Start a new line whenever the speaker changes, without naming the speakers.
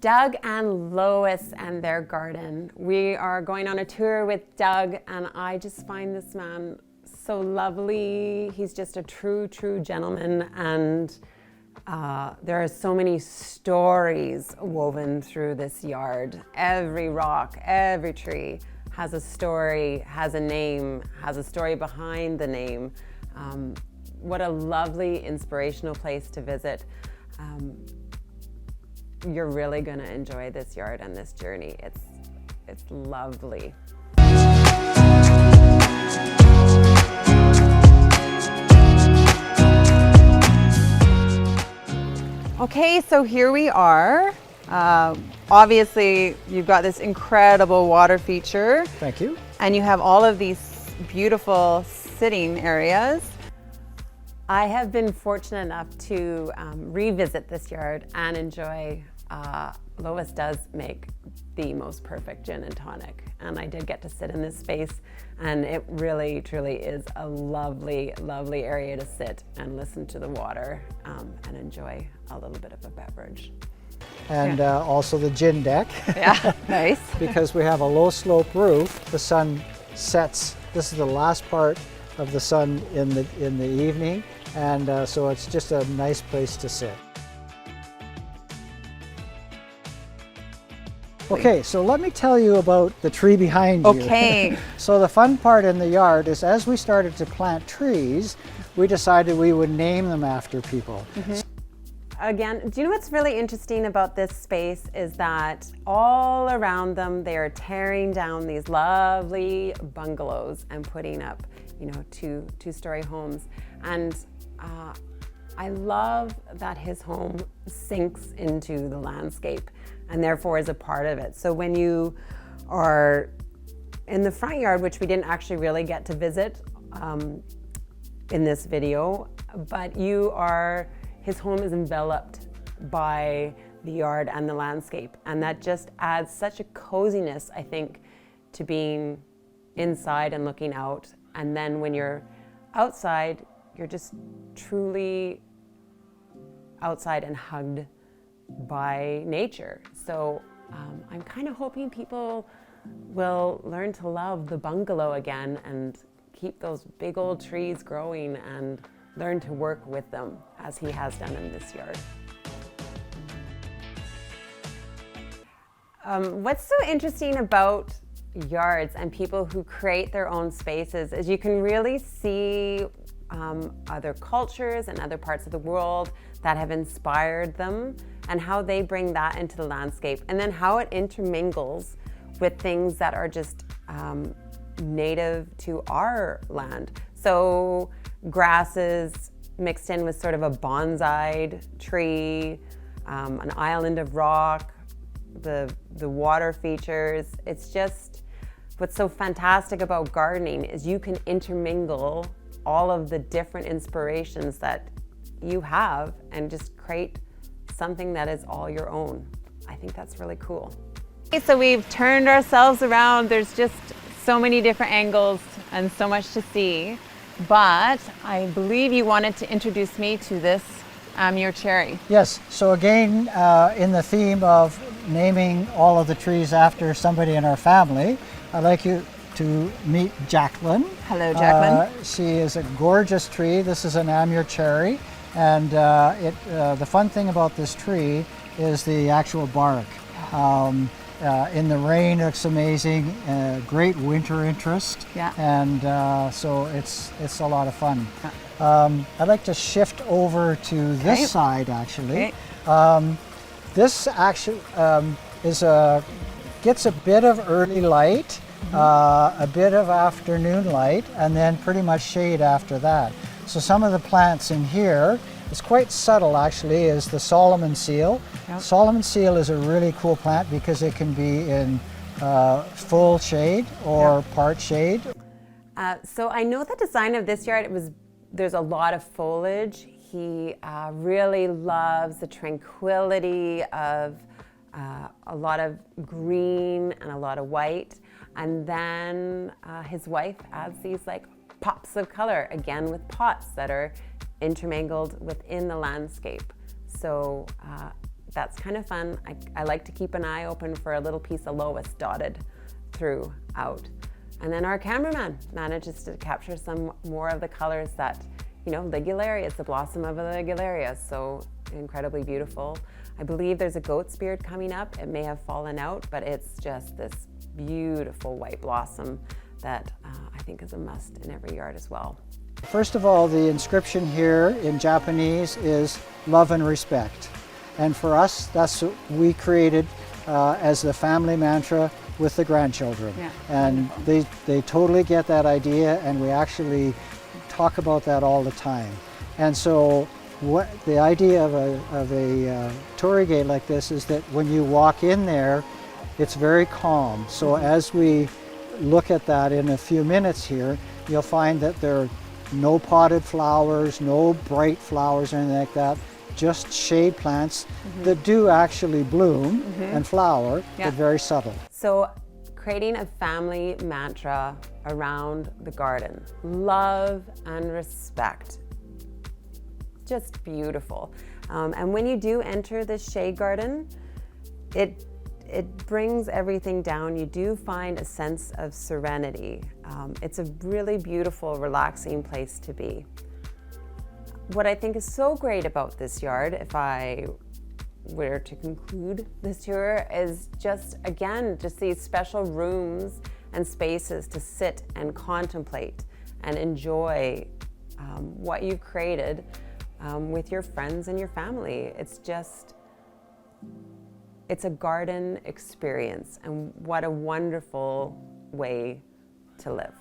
Doug and Lois and their garden. We are going on a tour with Doug, and I just find this man so lovely. He's just a true gentleman, and there are so many stories woven through this yard. Every rock, every tree has a story, has a name, has a story behind the name. What a lovely, inspirational place to visit. You're really going to enjoy this yard and this journey. It's lovely. Okay, so here we are. Obviously, you've got this incredible water feature.
Thank you.
And you have all of these beautiful sitting areas. I have been fortunate enough to revisit this yard and enjoy. Lois does make the most perfect gin and tonic, and I did get to sit in this space, and it really truly is a lovely area to sit and listen to the water and enjoy a little bit of a beverage.
And also the gin deck.
Yeah, nice.
Because we have a low slope roof, the sun sets. This is the last part of the sun in the evening, and so it's just a nice place to sit. Okay, so let me tell you about the tree behind you.
Okay.
So the fun part in the yard is, as we started to plant trees, we decided we would name them after people.
Mm-hmm. Again, do you know what's really interesting about this space is that all around them they are tearing down these lovely bungalows and putting up, two-story homes. And I love that his home sinks into the landscape and therefore is a part of it. So when you are in the front yard, which we didn't actually really get to visit in this video, but his home is enveloped by the yard and the landscape. And that just adds such a coziness, I think, to being inside and looking out. And then when you're outside, you're just truly outside and hugged by nature. So I'm kind of hoping people will learn to love the bungalow again and keep those big old trees growing and learn to work with them as he has done in this yard. What's so interesting about yards and people who create their own spaces is you can really see other cultures and other parts of the world that have inspired them and how they bring that into the landscape, and then how it intermingles with things that are just native to our land. So grasses mixed in with sort of a bonsai tree, an island of rock, the water features. It's just what's so fantastic about gardening is you can intermingle all of the different inspirations that you have and just create something that is all your own. I think that's really cool. Okay, so we've turned ourselves around. There's just so many different angles and so much to see. But I believe you wanted to introduce me to this your cherry.
Yes, so again, in the theme of naming all of the trees after somebody in our family, I'd like you to meet Jacqueline.
Hello, Jacqueline.
She is a gorgeous tree. This is an amur cherry, and the fun thing about this tree is the actual bark. In the rain, it looks amazing. Great winter interest.
Yeah.
And so it's a lot of fun. I'd like to shift over to this side, actually.
Okay.
This actually gets a bit of early light, a bit of afternoon light, and then pretty much shade after that. So some of the plants in here, it's quite subtle actually, is the Solomon seal. Yep. Solomon seal is a really cool plant because it can be in full shade or part shade.
So I know the design of this yard, there's a lot of foliage. He really loves the tranquility of a lot of green and a lot of white. And then his wife adds these like pops of color, again with pots that are intermingled within the landscape. So that's kind of fun. I like to keep an eye open for a little piece of lois dotted throughout. And then our cameraman manages to capture some more of the colors that, ligularia is the blossom of a ligularia, so incredibly beautiful. I believe there's a goat's beard coming up. It may have fallen out, but it's just this beautiful white blossom that I think is a must in every yard as well.
First of all, the inscription here in Japanese is love and respect. And for us, that's what we created as the family mantra with the grandchildren.
Yeah.
And they totally get that idea, and we actually talk about that all the time. And so what the idea of a torii gate like this is that when you walk in there, it's very calm. So as we look at that in a few minutes here, you'll find that there are no potted flowers, no bright flowers or anything like that, just shade plants that do actually bloom and flower, but very subtle.
So creating a family mantra around the garden, love and respect, just beautiful. And when you do enter this shade garden, it brings everything down. You do find a sense of serenity. It's a really beautiful, relaxing place to be. What I think is so great about this yard, if I were to conclude this tour, is just these special rooms and spaces to sit and contemplate and enjoy what you've created with your friends and your family. It's a garden experience, and what a wonderful way to live.